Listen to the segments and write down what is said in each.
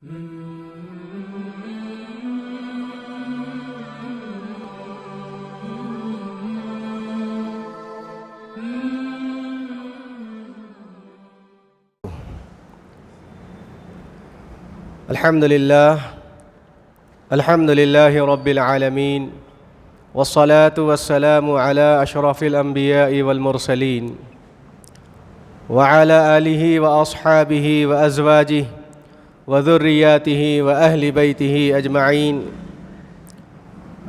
الحمد لله رب العالمين والصلاة والسلام على أشرف الأنبياء والمرسلين وعلى آله وأصحابه وأزواجه وذرياته وأهل بيته أجمعين.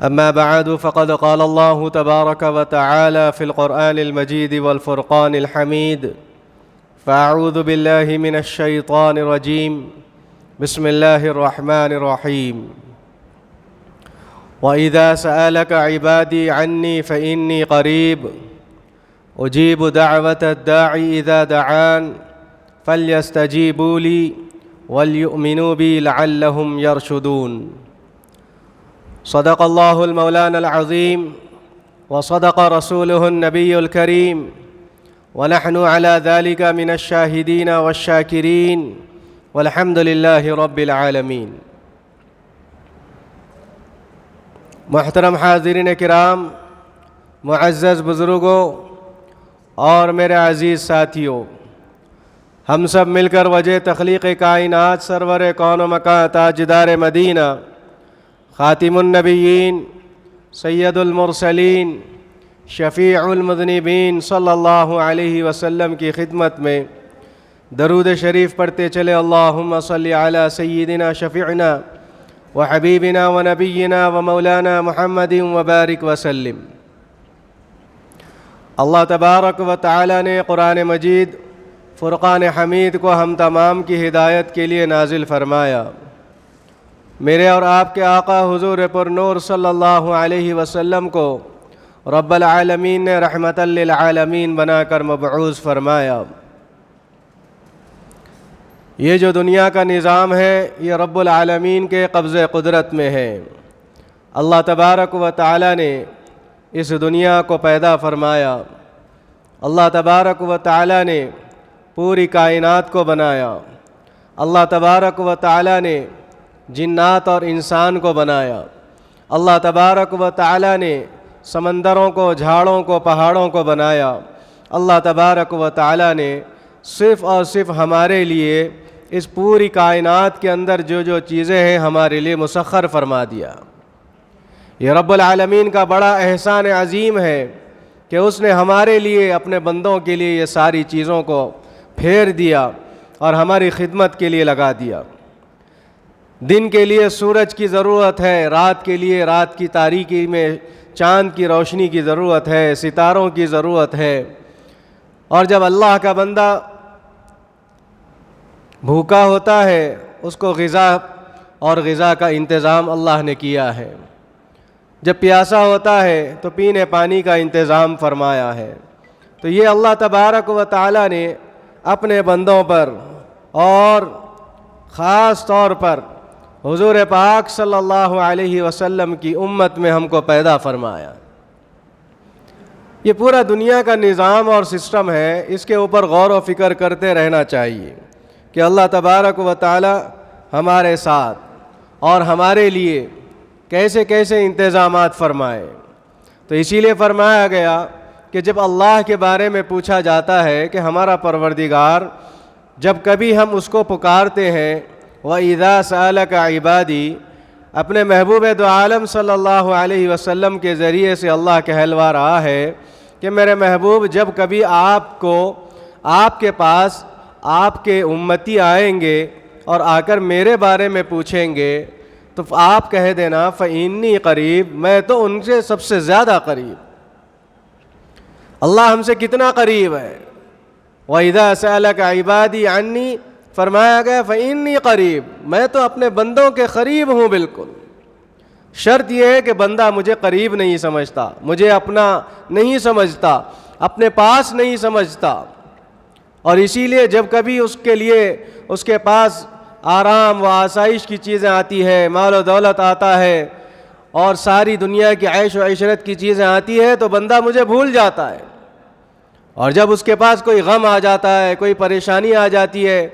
أما بعد، فقد قال الله تبارك وتعالى في القرآن المجيد والفرقان الحميد: فأعوذ بالله من الشيطان الرجيم، بسم الله الرحمن الرحيم. وإذا سألك عبادي عني فإني قريب أجيب دعوة الداعي إذا دعان فليستجيبوا لي وليؤمنوا بي لعلهم يرشدون. صدق الله المولانا العظيم وصدق رسوله النبي الكريم، ونحن على ذلك من الشاهدين والشاكرين، والحمد للہ رب العالمین. محترم حاضرین کرام، معزز بزرگوں اور میرے عزیز ساتھیوں، ہم سب مل کر وجہ تخلیق کائنات سرور کون و مکان تاجدار مدینہ خاتم النبیین سید المرسلین شفیع المذنبین صلی اللہ علیہ وسلم کی خدمت میں درود شریف پڑھتے چلے. اللہم صلی علی سیدنا شفیعنا و حبیبنا و نبینا و مولانا محمد و بارک وسلم. اللہ تبارک و تعالی نے قرآن مجید فرقان حمید کو ہم تمام کی ہدایت کے لیے نازل فرمایا. میرے اور آپ کے آقا حضور پر نور صلی اللہ علیہ وسلم کو رب العالمین نے رحمت للعالمین بنا کر مبعوث فرمایا. یہ جو دنیا کا نظام ہے، یہ رب العالمین کے قبضہ قدرت میں ہے. اللہ تبارک و تعالی نے اس دنیا کو پیدا فرمایا. اللہ تبارک و تعالی نے پوری کائنات کو بنایا. اللہ تبارک و تعالی نے جنات اور انسان کو بنایا. اللہ تبارک و تعالی نے سمندروں کو، جھاڑوں کو، پہاڑوں کو بنایا. اللہ تبارک و تعالی نے صرف اور صرف ہمارے لیے اس پوری کائنات کے اندر جو جو چیزیں ہیں ہمارے لیے مسخر فرما دیا. یہ رب العالمین کا بڑا احسان عظیم ہے کہ اس نے ہمارے لیے، اپنے بندوں کے لیے یہ ساری چیزوں کو پھیر دیا اور ہماری خدمت کے لیے لگا دیا. دن کے لیے سورج کی ضرورت ہے، رات کے لیے رات کی تاریکی میں چاند کی روشنی کی ضرورت ہے، ستاروں کی ضرورت ہے. اور جب اللہ کا بندہ بھوکا ہوتا ہے، اس کو غذا کا انتظام اللہ نے کیا ہے. جب پیاسا ہوتا ہے تو پینے پانی کا انتظام فرمایا ہے. تو یہ اللہ تبارک و تعالی نے اپنے بندوں پر اور خاص طور پر حضور پاک صلی اللہ علیہ وسلم کی امت میں ہم کو پیدا فرمایا. یہ پورا دنیا کا نظام اور سسٹم ہے، اس کے اوپر غور و فکر کرتے رہنا چاہیے کہ اللہ تبارک و تعالی ہمارے ساتھ اور ہمارے لیے کیسے کیسے انتظامات فرمائے. تو اسی لیے فرمایا گیا کہ جب اللہ کے بارے میں پوچھا جاتا ہے کہ ہمارا پروردگار، جب کبھی ہم اس کو پکارتے ہیں، وَإِذَا سَأَلَكَ عِبَادِي، اپنے محبوب دو عالم صلی اللہ علیہ وسلم کے ذریعے سے اللہ کہلوا رہا ہے کہ میرے محبوب جب کبھی آپ کے پاس آپ کے امتی آئیں گے اور آ کر میرے بارے میں پوچھیں گے تو آپ کہہ دینا فإنی قریب، میں تو ان سے سب سے زیادہ قریب. اللہ ہم سے کتنا قریب ہے. وَإِذَا سَأَلَكَ عِبَادِي عَنِّي، فرمایا گیا فإنی قریب، میں تو اپنے بندوں کے قریب ہوں. بالکل شرط یہ ہے کہ بندہ مجھے قریب نہیں سمجھتا، مجھے اپنا نہیں سمجھتا، اپنے پاس نہیں سمجھتا. اور اسی لیے جب کبھی اس کے لیے اس کے پاس آرام و آسائش کی چیزیں آتی ہے، مال و دولت آتا ہے اور ساری دنیا کی عیش و عشرت کی چیزیں آتی ہے تو بندہ مجھے بھول جاتا ہے. اور جب اس کے پاس کوئی غم آ جاتا ہے، کوئی پریشانی آ جاتی ہے،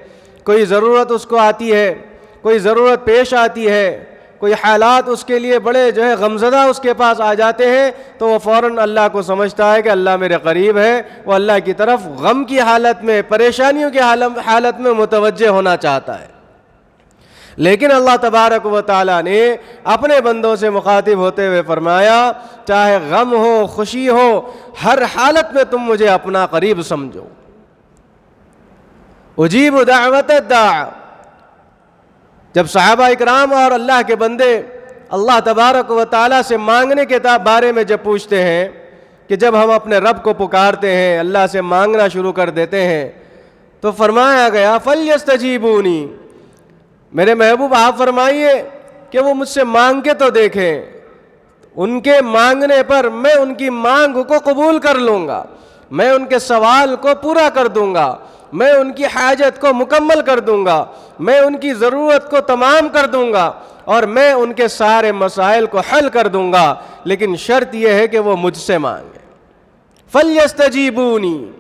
کوئی ضرورت اس کو آتی ہے، کوئی ضرورت پیش آتی ہے، کوئی حالات اس کے لیے بڑے غمزدہ اس کے پاس آ جاتے ہیں، تو وہ فوراً اللہ کو سمجھتا ہے کہ اللہ میرے قریب ہے، وہ اللہ کی طرف غم کی حالت میں، پریشانیوں کی حالت میں متوجہ ہونا چاہتا ہے۔ لیکن اللہ تبارک و تعالیٰ نے اپنے بندوں سے مخاطب ہوتے ہوئے فرمایا، چاہے غم ہو خوشی ہو، ہر حالت میں تم مجھے اپنا قریب سمجھو۔ اجیب دعوت الداع۔ جب صحابہ اکرام اور اللہ کے بندے اللہ تبارک و تعالیٰ سے مانگنے کے بارے میں جب پوچھتے ہیں کہ جب ہم اپنے رب کو پکارتے ہیں، اللہ سے مانگنا شروع کر دیتے ہیں، تو فرمایا گیا فَلْيَسْتَجِيبُونِي، میرے محبوب آپ فرمائیے کہ وہ مجھ سے مانگ کے تو دیکھیں، ان کے مانگنے پر میں ان کی مانگ کو قبول کر لوں گا، میں ان کے سوال کو پورا کر دوں گا، میں ان کی حاجت کو مکمل کر دوں گا، میں ان کی ضرورت کو تمام کر دوں گا، اور میں ان کے سارے مسائل کو حل کر دوں گا، لیکن شرط یہ ہے کہ وہ مجھ سے مانگیں۔ فَلْيَسْتَجِيبُونِي،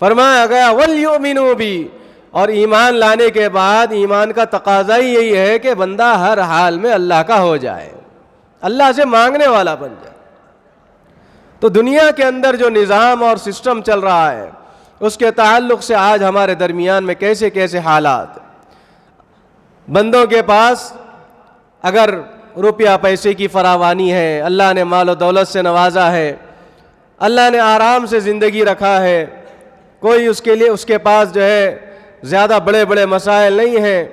فرمایا گیا وَلْيُؤْمِنُوا بِي، اور ایمان لانے کے بعد ایمان کا تقاضا ہی یہی ہے کہ بندہ ہر حال میں اللہ کا ہو جائے، اللہ سے مانگنے والا بن جائے۔ تو دنیا کے اندر جو نظام اور سسٹم چل رہا ہے، اس کے تعلق سے آج ہمارے درمیان میں کیسے کیسے حالات، بندوں کے پاس اگر روپیہ پیسے کی فراوانی ہے، اللہ نے مال و دولت سے نوازا ہے، اللہ نے آرام سے زندگی رکھا ہے، کوئی اس کے لیے اس کے پاس زیادہ بڑے بڑے مسائل نہیں ہیں،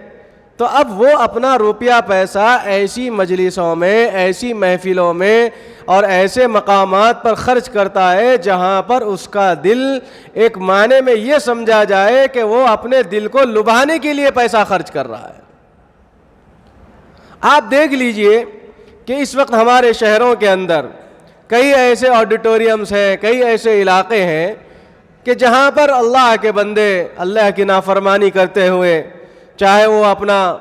تو اب وہ اپنا روپیہ پیسہ ایسی مجلسوں میں، ایسی محفلوں میں اور ایسے مقامات پر خرچ کرتا ہے جہاں پر اس کا دل ایک معنی میں یہ سمجھا جائے کہ وہ اپنے دل کو لبھانے کے لیے پیسہ خرچ کر رہا ہے۔ آپ دیکھ لیجئے کہ اس وقت ہمارے شہروں کے اندر کئی ایسے آڈیٹوریمز ہیں، کئی ایسے علاقے ہیں کہ جہاں پر اللہ کے بندے اللہ کی نافرمانی کرتے ہوئے، چاہے وہ اپنا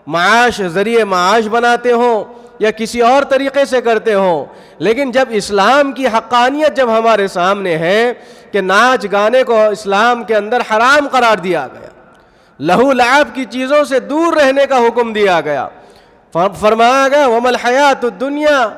معاش ذریعہ معاش بناتے ہوں یا کسی اور طریقے سے کرتے ہوں، لیکن جب اسلام کی حقانیت جب ہمارے سامنے ہے کہ ناچ گانے کو اسلام کے اندر حرام قرار دیا گیا، لہو لعب کی چیزوں سے دور رہنے کا حکم دیا گیا، فرمایا گیا وَمَا الْحَيَاةُ الدُّنْيَا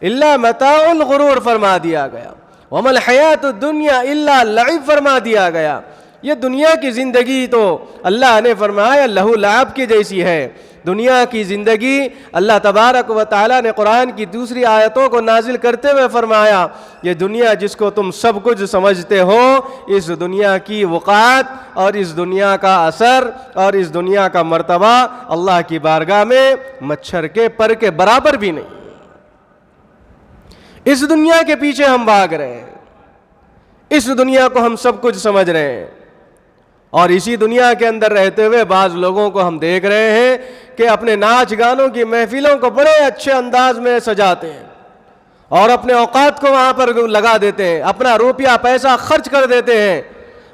إِلَّا مَتَاعُ الْغُرُورِ، فرما دیا گیا وَمَا الْحَيَاةُ الدُّنْيَا إِلَّا لَعِبٌ، فرما دیا گیا یہ دنیا کی زندگی تو اللہ نے فرمایا لہو لعب کی جیسی ہے۔ دنیا کی زندگی اللہ تبارک و تعالیٰ نے قرآن کی دوسری آیتوں کو نازل کرتے ہوئے فرمایا، یہ دنیا جس کو تم سب کچھ سمجھتے ہو، اس دنیا کی وقعت اور اس دنیا کا اثر اور اس دنیا کا مرتبہ اللہ کی بارگاہ میں مچھر کے پر کے برابر بھی نہیں۔ اس دنیا کے پیچھے ہم بھاگ رہے ہیں، اس دنیا کو ہم سب کچھ سمجھ رہے ہیں، اور اسی دنیا کے اندر رہتے ہوئے بعض لوگوں کو ہم دیکھ رہے ہیں کہ اپنے ناچ گانوں کی محفلوں کو بڑے اچھے انداز میں سجاتے ہیں اور اپنے اوقات کو وہاں پر لگا دیتے ہیں، اپنا روپیہ پیسہ خرچ کر دیتے ہیں،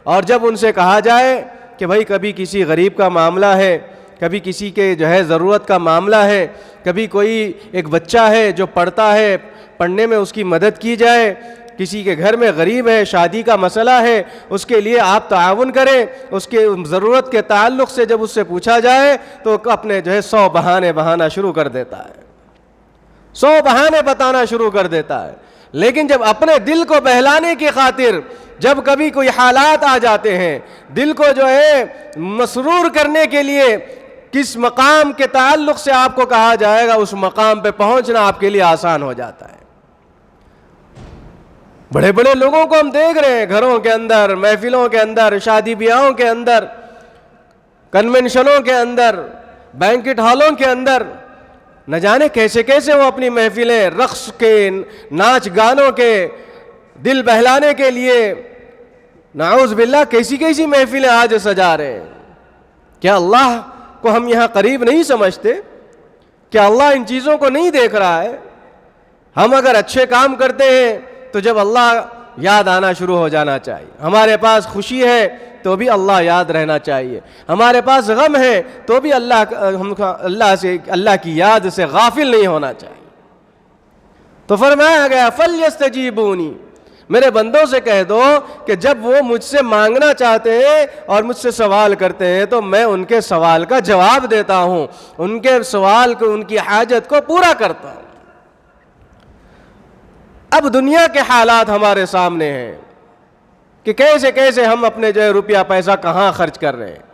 اور جب ان سے کہا جائے کہ بھائی کبھی کسی غریب کا معاملہ ہے، کبھی کسی کے ضرورت کا معاملہ ہے، کبھی کوئی ایک بچہ ہے جو پڑھتا ہے، پڑھنے میں اس کی مدد کی جائے، کسی کے گھر میں غریب ہے، شادی کا مسئلہ ہے، اس کے لیے آپ تعاون کریں، اس کے ضرورت کے تعلق سے جب اس سے پوچھا جائے تو اپنے 100 بہانے بہانا شروع کر دیتا ہے، 100 بہانے بتانا شروع کر دیتا ہے۔ لیکن جب اپنے دل کو بہلانے کی خاطر جب کبھی کوئی حالات آ جاتے ہیں، دل کو مسرور کرنے کے لیے کس مقام کے تعلق سے آپ کو کہا جائے گا، اس مقام پہ پہنچنا آپ کے لیے آسان ہو جاتا ہے۔ بڑے بڑے لوگوں کو ہم دیکھ رہے ہیں گھروں کے اندر، محفلوں کے اندر، شادی بیاہوں کے اندر، کنونشنوں کے اندر، بینکٹ ہالوں کے اندر، نہ جانے کیسے کیسے وہ اپنی محفلیں رقص کے، ناچ گانوں کے، دل بہلانے کے لیے نعوذ باللہ کیسی کیسی محفلیں آج سجا رہے ہیں۔ کیا اللہ کو ہم یہاں قریب نہیں سمجھتے؟ کیا اللہ ان چیزوں کو نہیں دیکھ رہا ہے؟ ہم اگر اچھے کام کرتے ہیں تو جب اللہ یاد آنا شروع ہو جانا چاہیے، ہمارے پاس خوشی ہے تو بھی اللہ یاد رہنا چاہیے، ہمارے پاس غم ہے تو بھی اللہ کی یاد سے غافل نہیں ہونا چاہیے۔ تو فرمایا گیا فَلْيَسْتَجِيبُونِي، میرے بندوں سے کہہ دو کہ جب وہ مجھ سے مانگنا چاہتے ہیں اور مجھ سے سوال کرتے ہیں تو میں ان کے سوال کا جواب دیتا ہوں، ان کے سوال کو، ان کی حاجت کو پورا کرتا ہوں۔ اب دنیا کے حالات ہمارے سامنے ہیں کہ کیسے کیسے ہم اپنے جو ہے روپیہ پیسہ کہاں خرچ کر رہے ہیں۔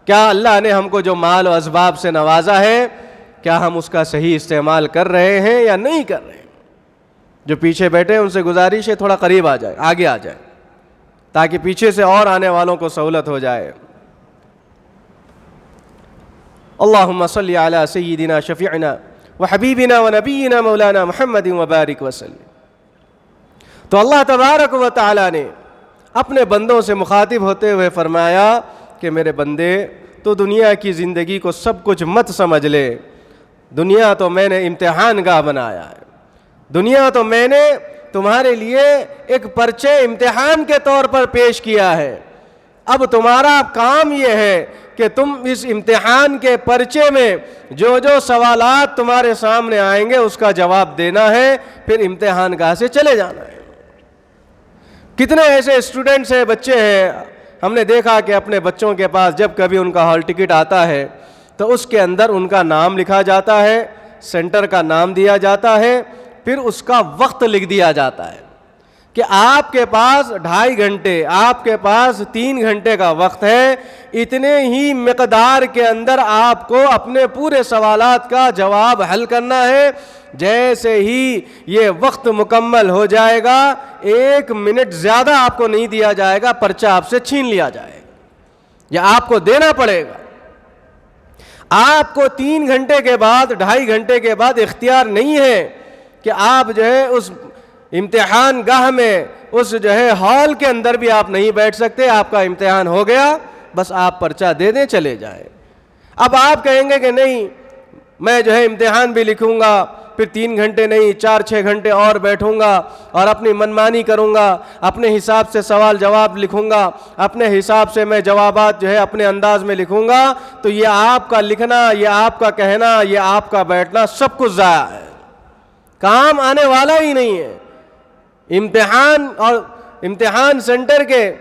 کیا اللہ نے ہم کو جو مال و اسباب سے نوازا ہے، کیا ہم اس کا صحیح استعمال کر رہے ہیں یا نہیں کر رہے ہیں؟ جو پیچھے بیٹھے ہیں ان سے گزارش ہے تھوڑا قریب آ جائے، آگے آ جائے، تاکہ پیچھے سے اور آنے والوں کو سہولت ہو جائے۔ اللہم صلی علی سیدنا شفیعنا وحبیبنا ونبینا مولانا محمد وبارک وسلم۔ تو اللہ تبارک و تعالی نے اپنے بندوں سے مخاطب ہوتے ہوئے فرمایا کہ میرے بندے تو دنیا کی زندگی کو سب کچھ مت سمجھ لے، دنیا تو میں نے امتحان گاہ بنایا ہے، دنیا تو میں نے تمہارے لیے ایک پرچے امتحان کے طور پر پیش کیا ہے۔ اب تمہارا کام یہ ہے کہ تم اس امتحان کے پرچے میں جو جو سوالات تمہارے سامنے آئیں گے اس کا جواب دینا ہے، پھر امتحان گاہ سے چلے جانا ہے۔ کتنے ایسے اسٹوڈنٹس ہیں، بچے ہیں، ہم نے دیکھا کہ اپنے بچوں کے پاس جب کبھی ان کا ہال ٹکٹ آتا ہے تو اس کے اندر ان کا نام لکھا جاتا ہے، سینٹر کا نام دیا جاتا ہے، پھر اس کا وقت لکھ دیا جاتا ہے کہ آپ کے پاس 2.5 گھنٹے، آپ کے پاس 3 گھنٹے کا وقت ہے، اتنے ہی مقدار کے اندر آپ کو اپنے پورے سوالات کا جواب حل کرنا ہے۔ جیسے ہی یہ وقت مکمل ہو جائے گا، 1 منٹ زیادہ آپ کو نہیں دیا جائے گا، پرچہ آپ سے چھین لیا جائے گا یا آپ کو دینا پڑے گا۔ آپ کو 3 گھنٹے کے بعد، 2.5 گھنٹے کے بعد اختیار نہیں ہے کہ آپ جو ہے اس امتحان گاہ میں، اس جو ہے ہال کے اندر بھی آپ نہیں بیٹھ سکتے۔ آپ کا امتحان ہو گیا، بس آپ پرچہ دے دیں، چلے جائیں۔ اب آپ کہیں گے کہ نہیں، میں جو ہے امتحان بھی لکھوں گا، پھر 3 گھنٹے نہیں 4-6 گھنٹے اور بیٹھوں گا اور اپنی منمانی کروں گا، اپنے حساب سے سوال جواب لکھوں گا، اپنے حساب سے میں جوابات جو ہے اپنے انداز میں لکھوں گا، تو یہ آپ کا لکھنا، یہ آپ کا کہنا، یہ آپ کا بیٹھنا سب کچھ ضائع ہے، کام آنے والا ہی نہیں ہے۔ امتحان اور امتحان سینٹر کے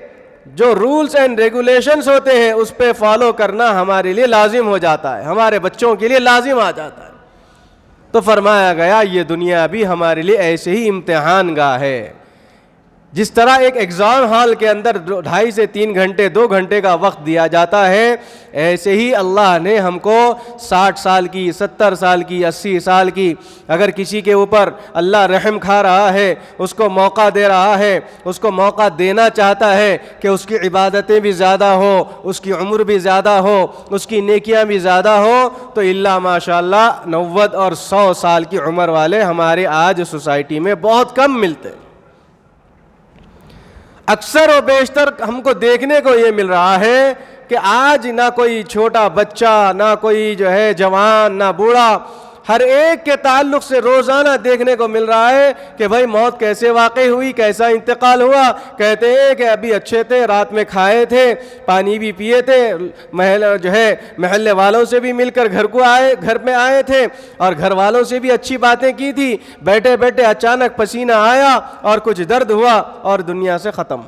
جو رولز اینڈ ریگولیشنز ہوتے ہیں اس پہ فالو کرنا ہمارے لیے لازم ہو جاتا ہے، ہمارے بچوں کے لیے لازم آ جاتا ہے۔ تو فرمایا گیا یہ دنیا بھی ہمارے لیے ایسے ہی امتحان گاہ ہے۔ جس طرح ایک ایگزام ہال کے اندر 2.5 سے 3 گھنٹے 2 گھنٹے کا وقت دیا جاتا ہے، ایسے ہی اللہ نے ہم کو 60 سال کی 70 سال کی 80 سال کی، اگر کسی کے اوپر اللہ رحم کھا رہا ہے، اس کو موقع دے رہا ہے، اس کو موقع دینا چاہتا ہے کہ اس کی عبادتیں بھی زیادہ ہو، اس کی عمر بھی زیادہ ہو، اس کی نیکیاں بھی زیادہ ہو، تو اللہ ماشاءاللہ 90 اور 100 سال کی عمر والے ہمارے آج سوسائٹی میں بہت کم ملتے ہیں۔ اکثر و بیشتر ہم کو دیکھنے کو یہ مل رہا ہے کہ آج نہ کوئی چھوٹا بچہ، نہ کوئی جو ہے جوان، نہ بوڑھا، ہر ایک کے تعلق سے روزانہ دیکھنے کو مل رہا ہے کہ بھائی موت کیسے واقع ہوئی، کیسا انتقال ہوا۔ کہتے ہیں کہ ابھی اچھے تھے، رات میں کھائے تھے، پانی بھی پیے تھے، محلے والوں سے بھی مل کر گھر میں آئے تھے اور گھر والوں سے بھی اچھی باتیں کی تھی، بیٹھے بیٹھے اچانک پسینہ آیا اور کچھ درد ہوا اور دنیا سے ختم۔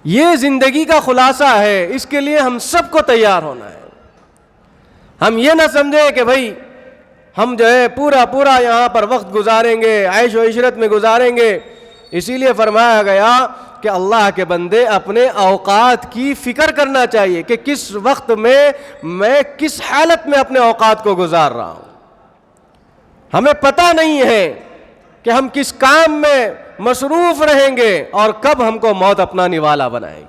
یہ زندگی کا خلاصہ ہے، اس کے لیے ہم سب کو تیار ہونا ہے۔ ہم یہ نہ سمجھیں کہ بھائی ہم جو ہے پورا یہاں پر وقت گزاریں گے، عیش و عشرت میں گزاریں گے۔ اسی لیے فرمایا گیا کہ اللہ کے بندے اپنے اوقات کی فکر کرنا چاہیے کہ کس وقت میں کس حالت میں اپنے اوقات کو گزار رہا ہوں۔ ہمیں پتہ نہیں ہے کہ ہم کس کام میں مصروف رہیں گے اور کب ہم کو موت اپنا نوالا بنائے گی۔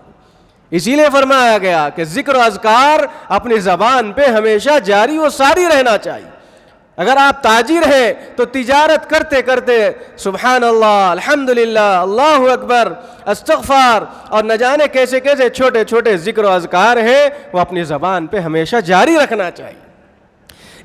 اسی لیے فرمایا گیا کہ ذکر و اذکار اپنی زبان پہ ہمیشہ جاری و ساری رہنا چاہیے۔ اگر آپ تاجر ہیں تو تجارت کرتے کرتے سبحان اللہ، الحمدللہ، اللہ اکبر، استغفار اور نہ جانے کیسے کیسے چھوٹے چھوٹے ذکر و اذکار ہیں، وہ اپنی زبان پہ ہمیشہ جاری رکھنا چاہیے۔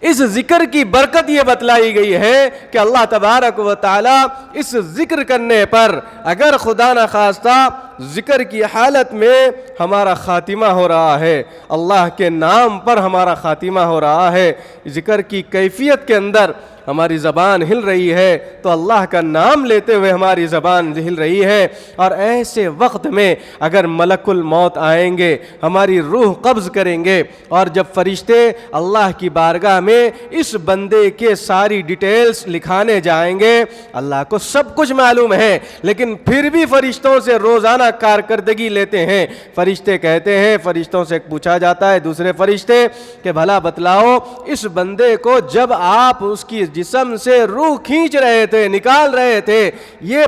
اس ذکر کی برکت یہ بتلائی گئی ہے کہ اللہ تبارک و تعالی اس ذکر کرنے پر اگر خدا نخواستہ ذکر کی حالت میں ہمارا خاتمہ ہو رہا ہے، اللہ کے نام پر ہمارا خاتمہ ہو رہا ہے، ذکر کی کیفیت کے اندر ہماری زبان ہل رہی ہے تو اللہ کا نام لیتے ہوئے ہماری زبان ہل رہی ہے، اور ایسے وقت میں اگر ملک الموت آئیں گے، ہماری روح قبض کریں گے، اور جب فرشتے اللہ کی بارگاہ میں اس بندے کے ساری ڈیٹیلز لکھانے جائیں گے، اللہ کو سب کچھ معلوم ہے لیکن پھر بھی فرشتوں سے روزانہ کارکردگی لیتے ہیں۔ فرشتے کہتے ہیں، فرشتوں سے پوچھا جاتا ہے دوسرے فرشتے کہ بھلا بتلاؤ اس بندے کو جب آپ اس کی جسم سے روح کھینچ رہے تھے، نکال رہے تھے، یہ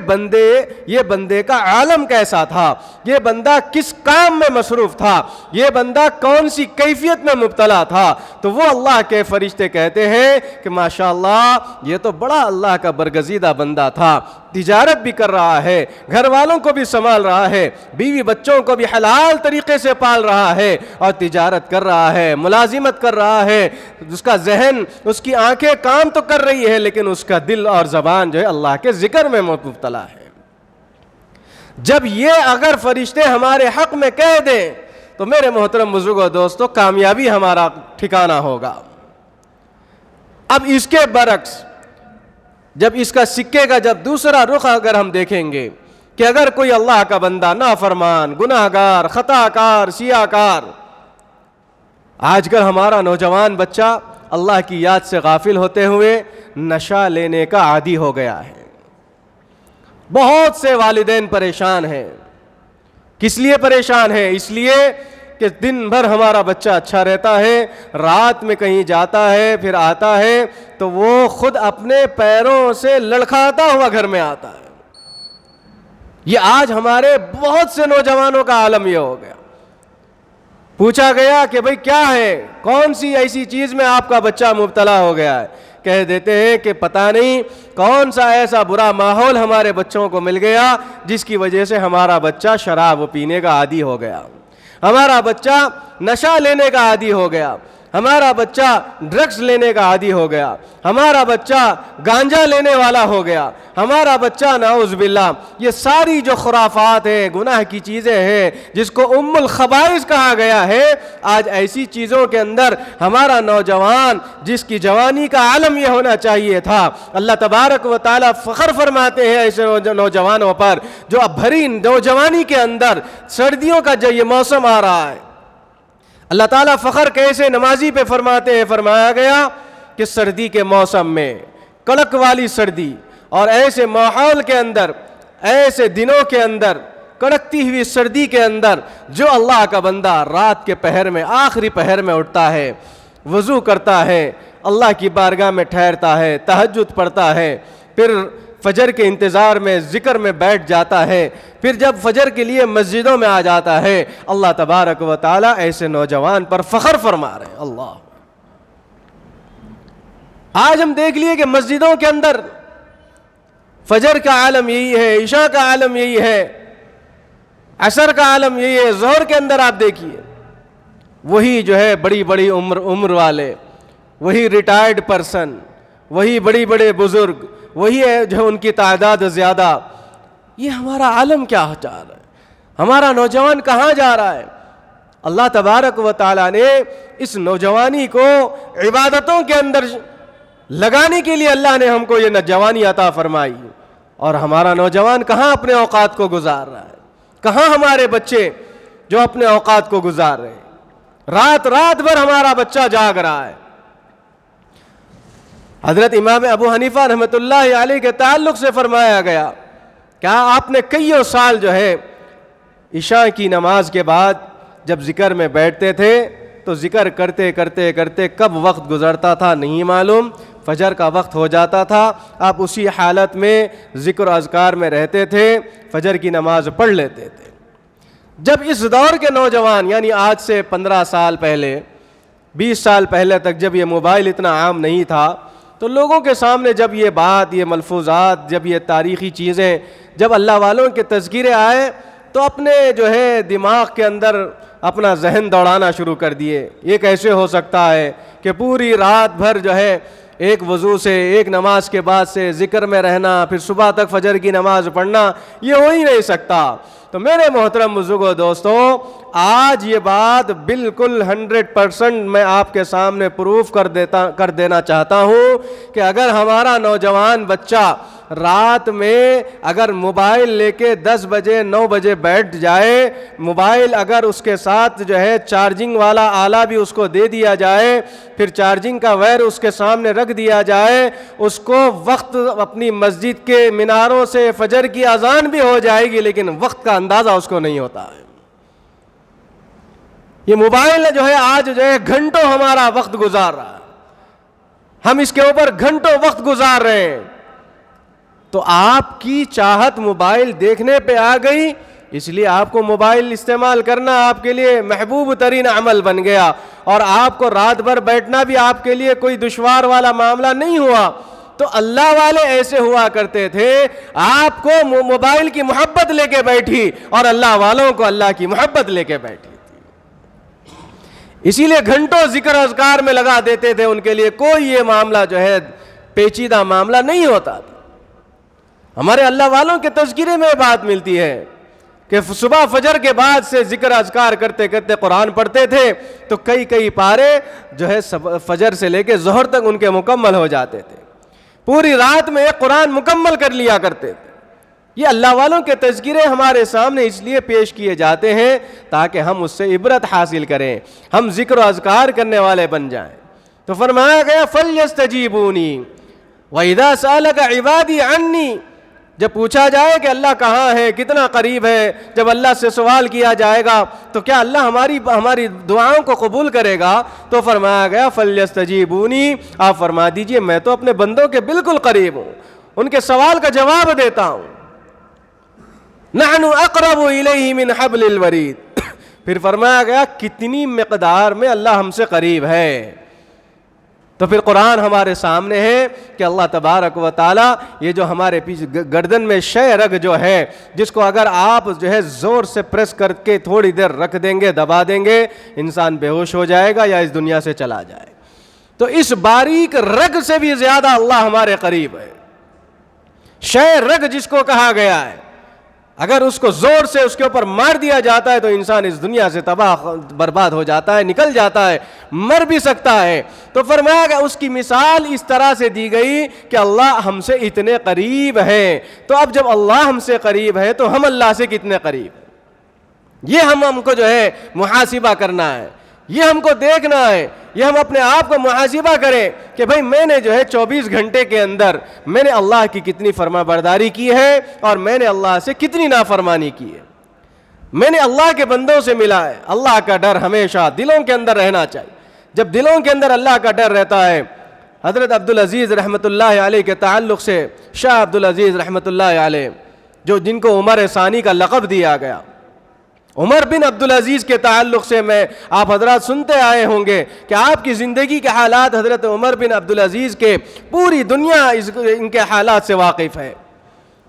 بندے کا عالم کیسا تھا، یہ بندہ کس کام میں مصروف تھا، یہ بندہ کون سی کیفیت میں مبتلا تھا؟ تو وہ اللہ کے فرشتے کہتے ہیں کہ ماشاءاللہ یہ تو بڑا اللہ کا برگزیدہ بندہ تھا، تجارت بھی کر رہا ہے، گھر والوں کو بھی سنبھال رہا ہے، بیوی بچوں کو بھی حلال طریقے سے پال رہا ہے، اور تجارت کر رہا ہے، ملازمت کر رہا ہے، اس کا ذہن، اس کی آنکھیں کام تو کر رہی ہے لیکن اس کا دل اور زبان جو ہے اللہ کے ذکر میں مبتلا ہے۔ جب یہ اگر فرشتے ہمارے حق میں کہہ دیں تو میرے محترم بزرگوں دوستو کامیابی ہمارا ٹھکانہ ہوگا۔ اب اس کے برعکس جب اس کا سکے کا جب دوسرا رخ اگر ہم دیکھیں گے کہ اگر کوئی اللہ کا بندہ نافرمان، گناہگار، خطا کار، سیاہ کار، آج کل ہمارا نوجوان بچہ اللہ کی یاد سے غافل ہوتے ہوئے نشہ لینے کا عادی ہو گیا ہے۔ بہت سے والدین پریشان ہیں۔ کس لیے پریشان ہیں؟ اس لیے کہ دن بھر ہمارا بچہ اچھا رہتا ہے، رات میں کہیں جاتا ہے پھر آتا ہے تو وہ خود اپنے پیروں سے لڑکھاتا ہوا گھر میں آتا ہے۔ یہ آج ہمارے بہت سے نوجوانوں کا عالم یہ ہو گیا۔ پوچھا گیا کہ بھئی کیا ہے، کون سی ایسی چیز میں آپ کا بچہ مبتلا ہو گیا ہے؟ کہہ دیتے ہیں کہ پتہ نہیں کون سا ایسا برا ماحول ہمارے بچوں کو مل گیا جس کی وجہ سے ہمارا بچہ شراب پینے کا عادی ہو گیا، ہمارا بچہ نشہ لینے کا عادی ہو گیا، ہمارا بچہ ڈرگز لینے کا عادی ہو گیا، ہمارا بچہ گانجا لینے والا ہو گیا، ہمارا بچہ نعوذ باللہ یہ ساری جو خرافات ہیں، گناہ کی چیزیں ہیں جس کو ام الخبائث کہا گیا ہے، آج ایسی چیزوں کے اندر ہمارا نوجوان جس کی جوانی کا عالم یہ ہونا چاہیے تھا، اللہ تبارک و تعالیٰ فخر فرماتے ہیں ایسے نوجوانوں پر جو اب بھری نوجوانی کے اندر سردیوں کا جو یہ موسم آ رہا ہے، اللہ تعالیٰ فخر کیسے نمازی پہ فرماتے ہیں، فرمایا گیا کہ سردی کے موسم میں کڑک والی سردی اور ایسے ماحول کے اندر، ایسے دنوں کے اندر، کڑکتی ہوئی سردی کے اندر جو اللہ کا بندہ رات کے پہر میں، آخری پہر میں اٹھتا ہے، وضو کرتا ہے، اللہ کی بارگاہ میں ٹھہرتا ہے، تہجد پڑھتا ہے، پھر فجر کے انتظار میں ذکر میں بیٹھ جاتا ہے، پھر جب فجر کے لیے مسجدوں میں آ جاتا ہے، اللہ تبارک و تعالیٰ ایسے نوجوان پر فخر فرما رہے ہیں۔ اللہ آج ہم دیکھ لیے کہ مسجدوں کے اندر فجر کا عالم یہی ہے، عشاء کا عالم یہی ہے، عصر کا عالم یہی ہے، ظہر کے اندر آپ دیکھیے وہی جو ہے بڑی بڑی عمر والے، وہی ریٹائرڈ پرسن، وہی بڑی بڑے بزرگ، وہی ہے جو ان کی تعداد زیادہ۔ یہ ہمارا عالم کیا چاہ رہا ہے؟ ہمارا نوجوان کہاں جا رہا ہے؟ اللہ تبارک و تعالیٰ نے اس نوجوانی کو عبادتوں کے اندر لگانے کے لیے اللہ نے ہم کو یہ نوجوانی عطا فرمائی، اور ہمارا نوجوان کہاں اپنے اوقات کو گزار رہا ہے؟ کہاں ہمارے بچے جو اپنے اوقات کو گزار رہے ہیں؟ رات بھر ہمارا بچہ جاگ رہا ہے۔ حضرت امام ابو حنیفہ رحمۃ اللہ علیہ کے تعلق سے فرمایا گیا کہ آپ نے کئیوں سال جو ہے عشاء کی نماز کے بعد جب ذکر میں بیٹھتے تھے تو ذکر کرتے کرتے کرتے کب وقت گزرتا تھا نہیں معلوم، فجر کا وقت ہو جاتا تھا، آپ اسی حالت میں ذکر و اذکار میں رہتے تھے، فجر کی نماز پڑھ لیتے تھے۔ جب اس دور کے نوجوان یعنی آج سے 15 سال پہلے، 20 سال پہلے تک جب یہ موبائل اتنا عام نہیں تھا تو لوگوں کے سامنے جب یہ بات، یہ ملفوظات، جب یہ تاریخی چیزیں، جب اللہ والوں کے تذکرے آئے تو اپنے جو ہے دماغ کے اندر اپنا ذہن دوڑانا شروع کر دیے۔ یہ کیسے ہو سکتا ہے کہ پوری رات بھر جو ہے ایک وضو سے، ایک نماز کے بعد سے ذکر میں رہنا، پھر صبح تک فجر کی نماز پڑھنا، یہ ہو ہی نہیں سکتا۔ تو میرے محترم بزرگوں دوستوں، آج یہ بات بالکل 100% میں آپ کے سامنے پروف کر دینا چاہتا ہوں کہ اگر ہمارا نوجوان بچہ رات میں اگر موبائل لے کے 10 بجے 9 بجے بیٹھ جائے، موبائل اگر اس کے ساتھ جو ہے چارجنگ والا آلہ بھی اس کو دے دیا جائے، پھر چارجنگ کا وائر اس کے سامنے رکھ دیا جائے، اس کو وقت اپنی مسجد کے میناروں سے فجر کی اذان بھی ہو جائے گی لیکن وقت کا اندازہ اس کو نہیں ہوتا ہے۔ یہ موبائل جو ہے آج جو ہے گھنٹوں ہمارا وقت گزار رہا ہے، ہم اس کے اوپر گھنٹوں وقت گزار رہے ہیں۔ تو آپ کی چاہت موبائل دیکھنے پہ آ گئی، اس لیے آپ کو موبائل استعمال کرنا آپ کے لیے محبوب ترین عمل بن گیا، اور آپ کو رات بھر بیٹھنا بھی آپ کے لیے کوئی دشوار والا معاملہ نہیں ہوا۔ تو اللہ والے ایسے ہوا کرتے تھے، آپ کو موبائل کی محبت لے کے بیٹھی اور اللہ والوں کو اللہ کی محبت لے کے بیٹھی تھی، اسی لیے گھنٹوں ذکر اذکار میں لگا دیتے تھے، ان کے لیے کوئی یہ معاملہ جو ہے پیچیدہ معاملہ نہیں ہوتا تھا۔ ہمارے اللہ والوں کے تذکرے میں بات ملتی ہے کہ صبح فجر کے بعد سے ذکر اذکار کرتے کرتے قرآن پڑھتے تھے تو کئی پارے جو ہے فجر سے لے کے ظہر تک ان کے مکمل ہو جاتے تھے، پوری رات میں ایک قرآن مکمل کر لیا کرتے تھے۔ یہ اللہ والوں کے تذکرے ہمارے سامنے اس لیے پیش کیے جاتے ہیں تاکہ ہم اس سے عبرت حاصل کریں، ہم ذکر و اذکار کرنے والے بن جائیں۔ تو فرمایا گیا فَلْيَسْتَجِيبُونِي وَإِذَا سَأَلَكَ عِبَادِي عَنِّي، جب پوچھا جائے کہ اللہ کہاں ہے، کتنا قریب ہے، جب اللہ سے سوال کیا جائے گا تو کیا اللہ ہماری دعاؤں کو قبول کرے گا؟ تو فرمایا گیا فَلْيَسْتَجِيبُونِي، آپ فرما دیجئے میں تو اپنے بندوں کے بالکل قریب ہوں، ان کے سوال کا جواب دیتا ہوں۔ نَحْنُ أَقْرَبُ إِلَيْهِ مِنْ حَبْلِ الْوَرِيدِ، پھر فرمایا گیا کتنی مقدار میں اللہ ہم سے قریب ہے۔ تو پھر قرآن ہمارے سامنے ہے کہ اللہ تبارک و تعالی یہ جو ہمارے پیچھے گردن میں شے رگ جو ہے، جس کو اگر آپ جو ہے زور سے پریس کر کے تھوڑی دیر رکھ دیں گے، دبا دیں گے، انسان بے ہوش ہو جائے گا یا اس دنیا سے چلا جائے گا۔ تو اس باریک رگ سے بھی زیادہ اللہ ہمارے قریب ہے۔ شے رگ جس کو کہا گیا ہے، اگر اس کو زور سے اس کے اوپر مار دیا جاتا ہے تو انسان اس دنیا سے تباہ برباد ہو جاتا ہے، نکل جاتا ہے، مر بھی سکتا ہے۔ تو فرمایا کہ اس کی مثال اس طرح سے دی گئی کہ اللہ ہم سے اتنے قریب ہے۔ تو اب جب اللہ ہم سے قریب ہے تو ہم اللہ سے کتنے قریب ہیں، یہ ہم کو جو ہے محاسبہ کرنا ہے، یہ ہم کو دیکھنا ہے، یہ ہم اپنے آپ کو محاسبہ کریں کہ بھئی میں نے جو ہے 24 گھنٹے کے اندر میں نے اللہ کی کتنی فرما برداری کی ہے اور میں نے اللہ سے کتنی نافرمانی کی ہے، میں نے اللہ کے بندوں سے ملا ہے۔ اللہ کا ڈر ہمیشہ دلوں کے اندر رہنا چاہیے۔ جب دلوں کے اندر اللہ کا ڈر رہتا ہے، حضرت عبدالعزیز رحمۃ اللہ علیہ کے تعلق سے شاہ عبدالعزیز رحمۃ اللہ علیہ جن کو عمر ثانی کا لقب دیا گیا، عمر بن عبدالعزیز کے تعلق سے میں آپ حضرات سنتے آئے ہوں گے کہ آپ کی زندگی کے حالات حضرت عمر بن عبدالعزیز کے پوری دنیا ان کے حالات سے واقف ہے۔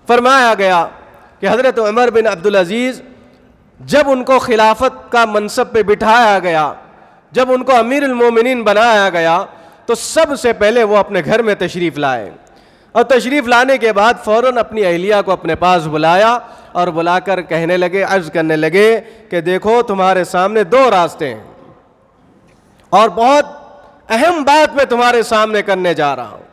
فرمایا گیا کہ حضرت عمر بن عبدالعزیز جب ان کو خلافت کا منصب پہ بٹھایا گیا، جب ان کو امیر المومنین بنایا گیا تو سب سے پہلے وہ اپنے گھر میں تشریف لائے، اور تشریف لانے کے بعد فوراً اپنی اہلیہ کو اپنے پاس بلایا اور بلا کر کہنے لگے، عرض کرنے لگے کہ دیکھو تمہارے سامنے 2 راستے ہیں اور بہت اہم بات میں تمہارے سامنے کرنے جا رہا ہوں۔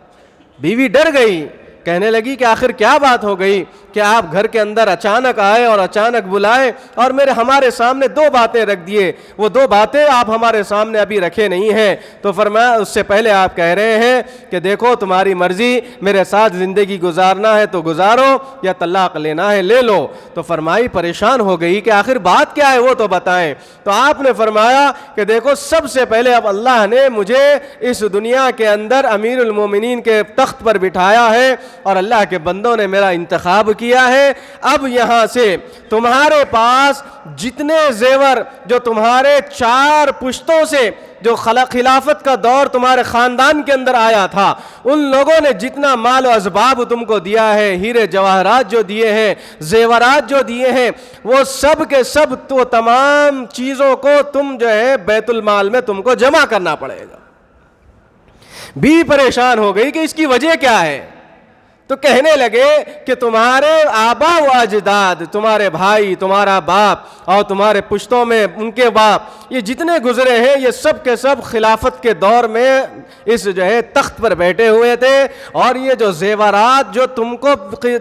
بیوی ڈر گئی، کہنے لگی کہ آخر کیا بات ہو گئی کہ آپ گھر کے اندر اچانک آئے اور اچانک بلائے اور ہمارے سامنے 2 باتیں رکھ دیے، وہ 2 باتیں آپ ہمارے سامنے ابھی رکھے نہیں ہیں۔ تو فرمایا اس سے پہلے آپ کہہ رہے ہیں کہ دیکھو تمہاری مرضی، میرے ساتھ زندگی گزارنا ہے تو گزارو یا طلاق لینا ہے لے لو۔ تو فرمائی پریشان ہو گئی کہ آخر بات کیا ہے وہ تو بتائیں۔ تو آپ نے فرمایا کہ دیکھو سب سے پہلے اب اللہ نے مجھے اس دنیا کے اندر امیر المومنین کے تخت پر بٹھایا ہے اور اللہ کے بندوں نے میرا انتخاب کیا ہے، اب یہاں سے تمہارے پاس جتنے زیور جو تمہارے 4 پشتوں سے جو خلافت کا دور تمہارے خاندان کے اندر آیا تھا، ان لوگوں نے جتنا مال و اسباب تم کو دیا ہے، ہیرے جواہرات جو دیے ہیں، زیورات جو دیے ہیں، وہ سب کے سب تو تمام چیزوں کو تم جو ہے بیت المال میں تم کو جمع کرنا پڑے گا۔ بھی پریشان ہو گئی کہ اس کی وجہ کیا ہے؟ تو کہنے لگے کہ تمہارے آبا و اجداد، تمہارے بھائی، تمہارا باپ اور تمہارے پشتوں میں ان کے باپ، یہ جتنے گزرے ہیں یہ سب کے سب خلافت کے دور میں اس تخت پر بیٹھے ہوئے تھے، اور یہ جو زیورات جو تم کو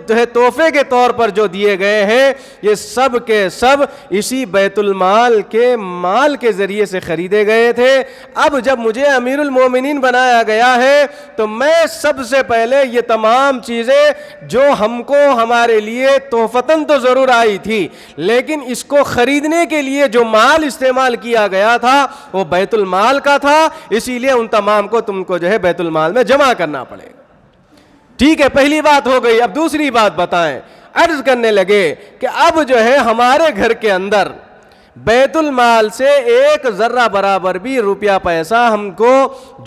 تحفے کے طور پر جو دیے گئے ہیں یہ سب کے سب اسی بیت المال کے مال کے ذریعے سے خریدے گئے تھے۔ اب جب مجھے امیر المومنین بنایا گیا ہے تو میں سب سے پہلے یہ تمام چیزیں جو ہم کو ہمارے لیے تحفتاً تو ضرور آئی تھی، لیکن اس کو خریدنے کے لیے جو مال استعمال کیا گیا تھا وہ بیت المال کا تھا، اسی لیے ان تمام کو تم کو بیت المال میں جمع کرنا پڑے گا۔ ٹھیک ہے، پہلی بات ہو گئی۔ اب دوسری بات بتائیں۔ عرض کرنے لگے کہ اب ہمارے گھر کے اندر بیت المال سے ایک ذرہ برابر بھی روپیہ پیسہ ہم کو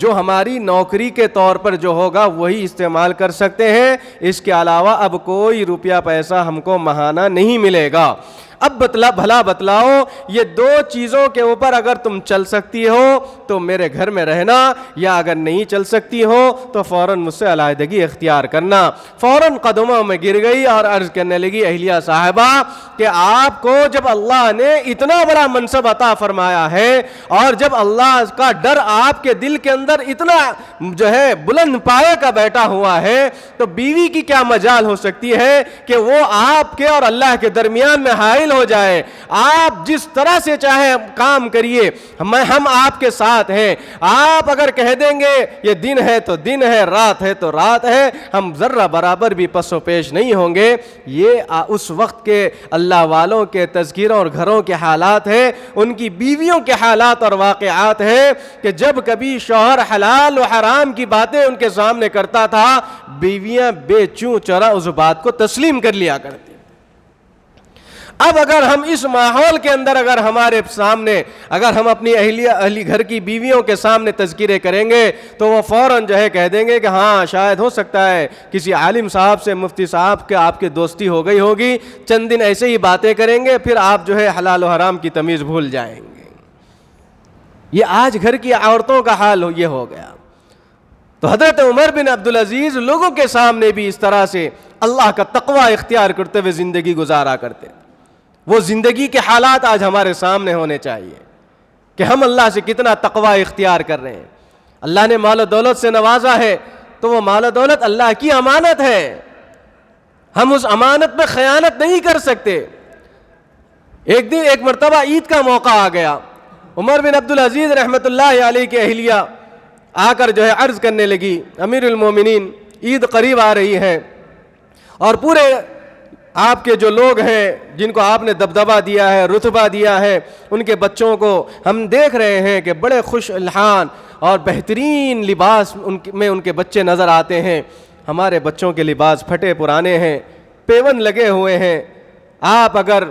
جو ہماری نوکری کے طور پر جو ہوگا وہی استعمال کر سکتے ہیں، اس کے علاوہ اب کوئی روپیہ پیسہ ہم کو ماہانہ نہیں ملے گا۔ اب بھلا بتلاؤ، یہ دو چیزوں کے اوپر اگر تم چل سکتی ہو تو میرے گھر میں رہنا، یا اگر نہیں چل سکتی ہو تو فوراً مجھ سے علیحدگی اختیار کرنا۔ فوراً قدموں میں گر گئی اور عرض کرنے لگی اہلیہ صاحبہ کہ آپ کو جب اللہ نے اتنا بڑا منصب عطا فرمایا ہے اور جب اللہ کا ڈر آپ کے دل کے اندر اتنا بلند پائے کا بیٹھا ہوا ہے تو بیوی کی کیا مجال ہو سکتی ہے کہ وہ آپ کے اور اللہ کے درمیان میں حائل ہو جائے۔ آپ جس طرح سے چاہے کام کریے، ہم آپ کے ساتھ ہیں۔ آپ اگر کہہ دیں گے یہ دن ہے تو دن ہے، رات ہے تو رات ہے، ہم ذرہ برابر بھی پس و پیش نہیں ہوں گے۔ یہ اس وقت کے اللہ والوں کے تذکیروں اور گھروں کے حالات ہیں، ان کی بیویوں کے حالات اور واقعات ہیں کہ جب کبھی شوہر حلال و حرام کی باتیں ان کے سامنے کرتا تھا، بیویاں بے چوں چرا اس بات کو تسلیم کر لیا کرتی۔ اب اگر ہم اس ماحول کے اندر اگر ہمارے سامنے اگر ہم اپنی اہلی گھر کی بیویوں کے سامنے تذکرے کریں گے تو وہ فوراً کہہ دیں گے کہ ہاں شاید ہو سکتا ہے کسی عالم صاحب سے، مفتی صاحب کے آپ کی دوستی ہو گئی ہوگی، چند دن ایسے ہی باتیں کریں گے، پھر آپ حلال و حرام کی تمیز بھول جائیں گے۔ یہ آج گھر کی عورتوں کا حال یہ ہو گیا۔ تو حضرت عمر بن عبدالعزیز لوگوں کے سامنے بھی اس طرح سے اللہ کا تقوی اختیار کرتے ہوئے زندگی گزارا کرتے۔ وہ زندگی کے حالات آج ہمارے سامنے ہونے چاہیے کہ ہم اللہ سے کتنا تقوی اختیار کر رہے ہیں۔ اللہ نے مال و دولت سے نوازا ہے تو وہ مال و دولت اللہ کی امانت ہے، ہم اس امانت پہ خیانت نہیں کر سکتے۔ ایک مرتبہ عید کا موقع آ گیا، عمر بن عبدالعزیز رحمۃ اللہ علیہ کی اہلیہ آ کر عرض کرنے لگی امیر المومنین عید قریب آ رہی ہے اور پورے آپ کے جو لوگ ہیں جن کو آپ نے دبدبہ دیا ہے، رتبہ دیا ہے، ان کے بچوں کو ہم دیکھ رہے ہیں کہ بڑے خوش الحان اور بہترین لباس میں ان کے بچے نظر آتے ہیں۔ ہمارے بچوں کے لباس پھٹے پرانے ہیں، پیون لگے ہوئے ہیں، آپ اگر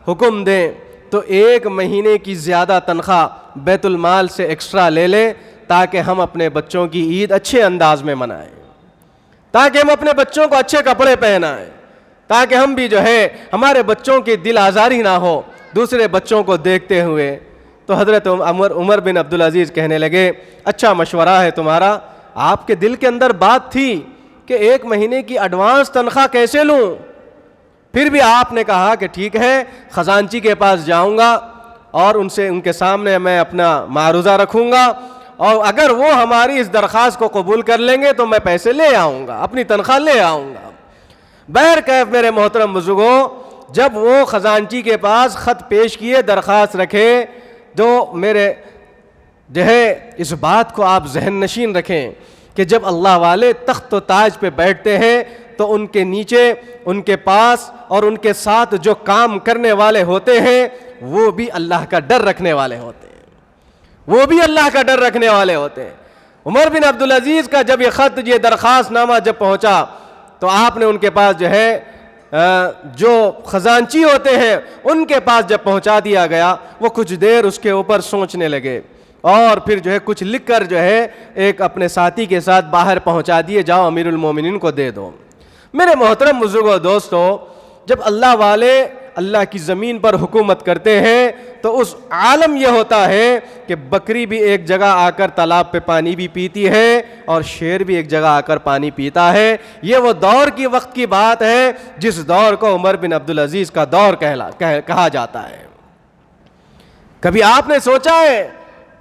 حکم دیں تو 1 مہینے کی زیادہ تنخواہ بیت المال سے ایکسٹرا لے لیں تاکہ ہم اپنے بچوں کی عید اچھے انداز میں منائیں، تاکہ ہم اپنے بچوں کو اچھے کپڑے پہنائیں، تاکہ ہم بھی ہمارے بچوں کی دل آزاری نہ ہو دوسرے بچوں کو دیکھتے ہوئے۔ تو حضرت عمر بن عبدالعزیز کہنے لگے اچھا مشورہ ہے تمہارا، آپ کے دل کے اندر بات تھی کہ 1 مہینے کی ایڈوانس تنخواہ کیسے لوں، پھر بھی آپ نے کہا کہ ٹھیک ہے خزانچی کے پاس جاؤں گا اور ان کے سامنے میں اپنا معروضہ رکھوں گا، اور اگر وہ ہماری اس درخواست کو قبول کر لیں گے تو میں پیسے لے آؤں گا، اپنی تنخواہ لے آؤں گا۔ بہرکیف میرے محترم بزرگوں، جب وہ خزانچی کے پاس خط پیش کیے، درخواست رکھے، جو میرے اس بات کو آپ ذہن نشین رکھیں کہ جب اللہ والے تخت و تاج پہ بیٹھتے ہیں تو ان کے نیچے، ان کے پاس اور ان کے ساتھ جو کام کرنے والے ہوتے ہیں وہ بھی اللہ کا ڈر رکھنے والے ہوتے ہیں، وہ بھی اللہ کا ڈر رکھنے والے ہوتے ہیں۔ عمر بن عبدالعزیز کا جب یہ خط، یہ درخواست نامہ جب پہنچا تو آپ نے ان کے پاس جو خزانچی ہوتے ہیں ان کے پاس جب پہنچا دیا گیا، وہ کچھ دیر اس کے اوپر سوچنے لگے اور پھر کچھ لکھ کر ایک اپنے ساتھی کے ساتھ باہر پہنچا دیے، جاؤ امیر المومنین کو دے دو۔ میرے محترم بزرگوں دوستو، جب اللہ والے اللہ کی زمین پر حکومت کرتے ہیں تو اس عالم یہ ہوتا ہے کہ بکری بھی ایک جگہ آ کر تالاب پہ پانی بھی پیتی ہے اور شیر بھی ایک جگہ آ کر پانی پیتا ہے. یہ وہ دور کی وقت کی بات ہے جس دور کو عمر بن عبدالعزیز کا دور کہا جاتا ہے. کبھی آپ نے سوچا ہے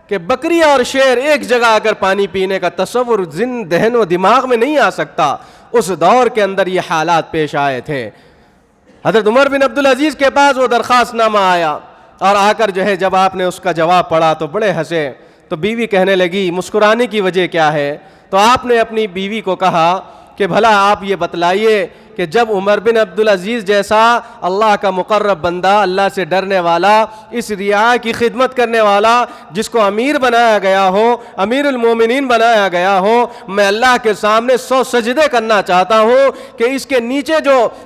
کہ بکری اور شیر ایک جگہ آ کر پانی پینے کا تصور ذہن و دماغ میں نہیں آ سکتا. اس دور کے اندر یہ حالات پیش آئے تھے. حضرت عمر بن عبدالعزیز کے پاس وہ درخواست نامہ آیا اور آ کر جب آپ نے اس کا جواب پڑھا تو بڑے ہنسے. تو بیوی کہنے لگی مسکرانے کی وجہ کیا ہے؟ تو آپ نے اپنی بیوی کو کہا کہ بھلا آپ یہ بتلائیے کہ جب عمر بن عبدالعزیز جیسا اللہ کا مقرب بندہ، اللہ سے ڈرنے والا، اس رعایا کی خدمت کرنے والا، جس کو امیر بنایا گیا ہو، امیر المومنین بنایا گیا ہو، میں اللہ کے سامنے 100 سجدے کرنا چاہتا ہوں کہ اس کے نیچے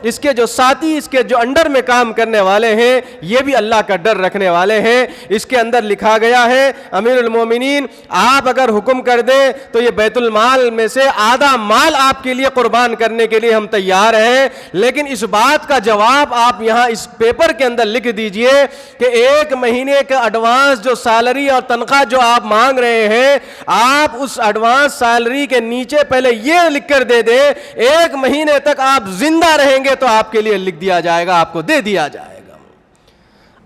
اس کے جو ساتھی، اس کے جو انڈر میں کام کرنے والے ہیں، یہ بھی اللہ کا ڈر رکھنے والے ہیں. اس کے اندر لکھا گیا ہے امیر المومنین آپ اگر حکم کر دیں تو یہ بیت المال میں سے آدھا مال آپ کے لیے قربان کرنے کے لیے ہم تیار ہیں، لیکن اس بات کا جواب آپ یہاں اس پیپر کے اندر لکھ دیجئے کہ 1 مہینے کا ایڈوانس جو سیلری اور تنخواہ جو آپ مانگ رہے ہیں، آپ اس ایڈوانس سیلری کے نیچے پہلے یہ لکھ کر دے دیں 1 مہینے تک آپ زندہ رہیں گے تو آپ کے لیے لکھ دیا جائے گا، آپ کو دے دیا جائے گا.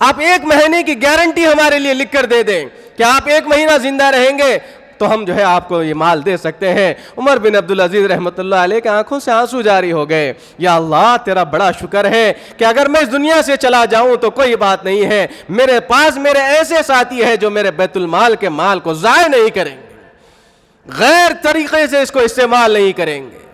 آپ 1 مہینے کی گارنٹی ہمارے لیے لکھ کر دے دیں کہ آپ 1 مہینہ زندہ رہیں گے تو ہم آپ کو یہ مال دے سکتے ہیں. عمر بن عبدالعزیز رحمۃ اللہ علیہ کے آنکھوں سے آنسو جاری ہو گئے. یا اللہ تیرا بڑا شکر ہے کہ اگر میں اس دنیا سے چلا جاؤں تو کوئی بات نہیں ہے، میرے پاس میرے ایسے ساتھی ہیں جو میرے بیت المال کے مال کو ضائع نہیں کریں گے، غیر طریقے سے اس کو استعمال نہیں کریں گے.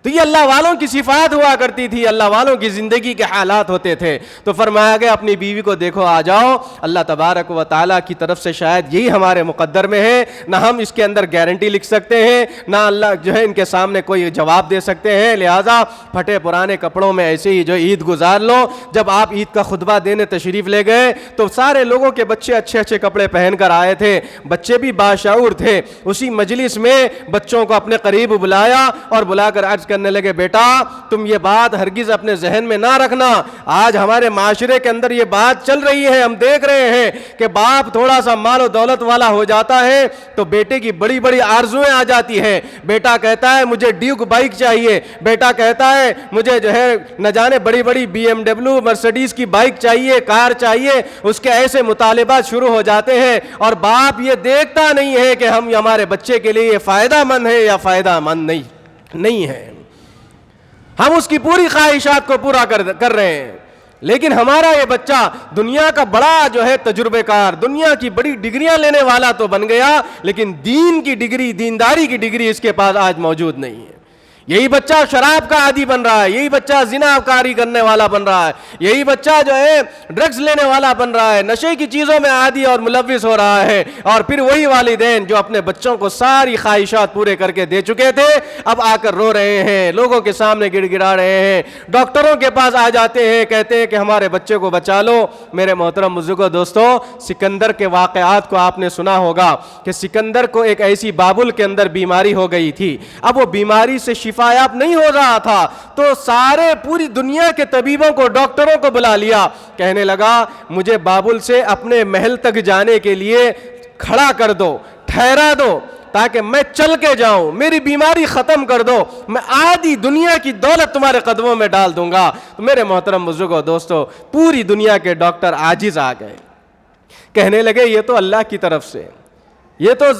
تو یہ اللہ والوں کی صفات ہوا کرتی تھی، اللہ والوں کی زندگی کے حالات ہوتے تھے. تو فرمایا گیا اپنی بیوی کو دیکھو آ جاؤ، اللہ تبارک و تعالیٰ کی طرف سے شاید یہی ہمارے مقدر میں ہے، نہ ہم اس کے اندر گارنٹی لکھ سکتے ہیں، نہ اللہ ان کے سامنے کوئی جواب دے سکتے ہیں، لہٰذا پھٹے پرانے کپڑوں میں ایسے ہی عید گزار لو. جب آپ عید کا خطبہ دینے تشریف لے گئے تو سارے لوگوں کے بچے اچھے اچھے کپڑے پہن کر آئے تھے، بچے بھی باشعور تھے. اسی مجلس میں بچوں کو اپنے قریب بلایا اور بلا کر عرض کرنے لگے بیٹا تم یہ بات ہرگز اپنے ذہن میں نہ رکھنا، آج ہمارے معاشرے کے اندر یہ بات چل رہی ہے، ہم دیکھ رہے ہیں کہ باپ تھوڑا سا مال و دولت والا ہو جاتا ہے تو بیٹے کی بڑی بڑی آرزویں آ جاتی ہیں. بیٹا کہتا ہے مجھے ڈیوک بائک چاہیے، بیٹا کہتا ہے مجھے نہ جانے بڑی بڑی BMW مرسڈیز کی بائک چاہیے، کار چاہیے. اس کے ایسے مطالبات شروع ہو جاتے ہیں اور باپ یہ دیکھتا نہیں ہے کہ ہمارے بچے کے لیے یہ فائدہ مند ہے یا فائدہ مند نہیں ہے. ہم اس کی پوری خواہشات کو پورا کر رہے ہیں، لیکن ہمارا یہ بچہ دنیا کا بڑا تجربے کار، دنیا کی بڑی ڈگریاں لینے والا تو بن گیا، لیکن دین کی ڈگری، دینداری کی ڈگری اس کے پاس آج موجود نہیں ہے. یہی بچہ شراب کا عادی بن رہا ہے، یہی بچہ زنا کاری کرنے والا بن رہا ہے، یہی بچہ ڈرگز لینے والا بن رہا ہے، نشے کی چیزوں میں عادی اور ملوث ہو رہا ہے. اور پھر وہی والدین جو اپنے بچوں کو ساری خواہشات پورے کر کے دے چکے تھے اب آ کر رو رہے ہیں، لوگوں کے سامنے گڑ گڑا رہے ہیں، ڈاکٹروں کے پاس آ جاتے ہیں، کہتے ہیں کہ ہمارے بچے کو بچا لو. میرے محترم بزرگوں دوستو، سکندر کے واقعات کو آپ نے سنا ہوگا کہ سکندر کو ایک ایسی بابل کے اندر بیماری ہو گئی تھی. اب وہ بیماری سے شفایاب نہیں ہو رہا تھا تو سارے پوری دنیا کے طبیبوں کو، ڈاکٹروں کو بلا لیا. کہنے لگا مجھے بابل سے اپنے محل تک جانے کے لیے کھڑا کر دو، ٹھہرا دو تاکہ میں چل کے جاؤں، میری بیماری ختم کر دو، میں آدھی دنیا کی دولت تمہارے قدموں میں ڈال دوں گا. تو میرے محترم بزرگوں دوستو، پوری دنیا کے ڈاکٹر عاجز آ گئے. کہنے لگے یہ تو اللہ کی طرف سے، یہ تو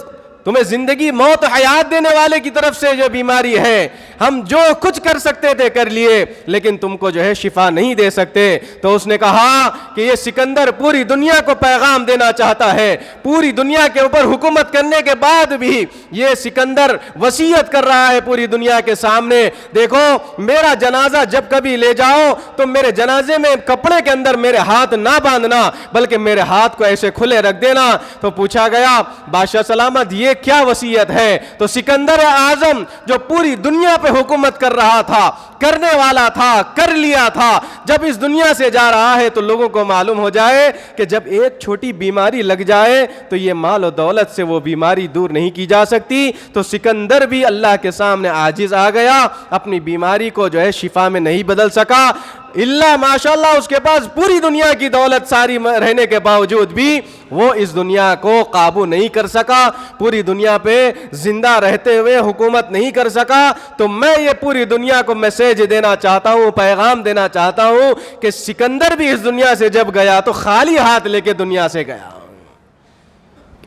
تمہیں زندگی موت حیات دینے والے کی طرف سے جو بیماری ہے، ہم جو کچھ کر سکتے تھے کر لیے، لیکن تم کو شفا نہیں دے سکتے. تو اس نے کہا کہ یہ سکندر پوری دنیا کو پیغام دینا چاہتا ہے، پوری دنیا کے اوپر حکومت کرنے کے بعد بھی یہ سکندر وصیت کر رہا ہے پوری دنیا کے سامنے، دیکھو میرا جنازہ جب کبھی لے جاؤ تو میرے جنازے میں کپڑے کے اندر میرے ہاتھ نہ باندھنا بلکہ میرے ہاتھ کو ایسے کھلے رکھ دینا. تو پوچھا گیا بادشاہ سلامت یہ کیا وصیت ہے؟ تو سکندر اعظم جو پوری دنیا پہ حکومت کر رہا تھا، کرنے والا تھا، کر لیا تھا، جب اس دنیا سے جا رہا ہے تو لوگوں کو معلوم ہو جائے کہ جب ایک چھوٹی بیماری لگ جائے تو یہ مال و دولت سے وہ بیماری دور نہیں کی جا سکتی. تو سکندر بھی اللہ کے سامنے عاجز آ گیا، اپنی بیماری کو شفا میں نہیں بدل سکا. اللہ ماشاءاللہ اس کے پاس پوری دنیا کی دولت ساری رہنے کے باوجود بھی وہ اس دنیا کو قابو نہیں کر سکا، پوری دنیا پہ زندہ رہتے ہوئے حکومت نہیں کر سکا. تو میں یہ پوری دنیا کو میسیج دینا چاہتا ہوں، پیغام دینا چاہتا ہوں کہ سکندر بھی اس دنیا سے جب گیا تو خالی ہاتھ لے کے دنیا سے گیا،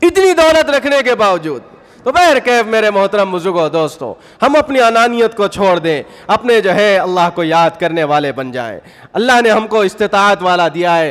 اتنی دولت رکھنے کے باوجود. تو بہرکیف میرے محترم بزرگوں دوستوں، ہم اپنی انانیت کو چھوڑ دیں، اپنے جو ہے اللہ کو یاد کرنے والے بن جائیں. اللہ نے ہم کو استطاعت والا دیا ہے.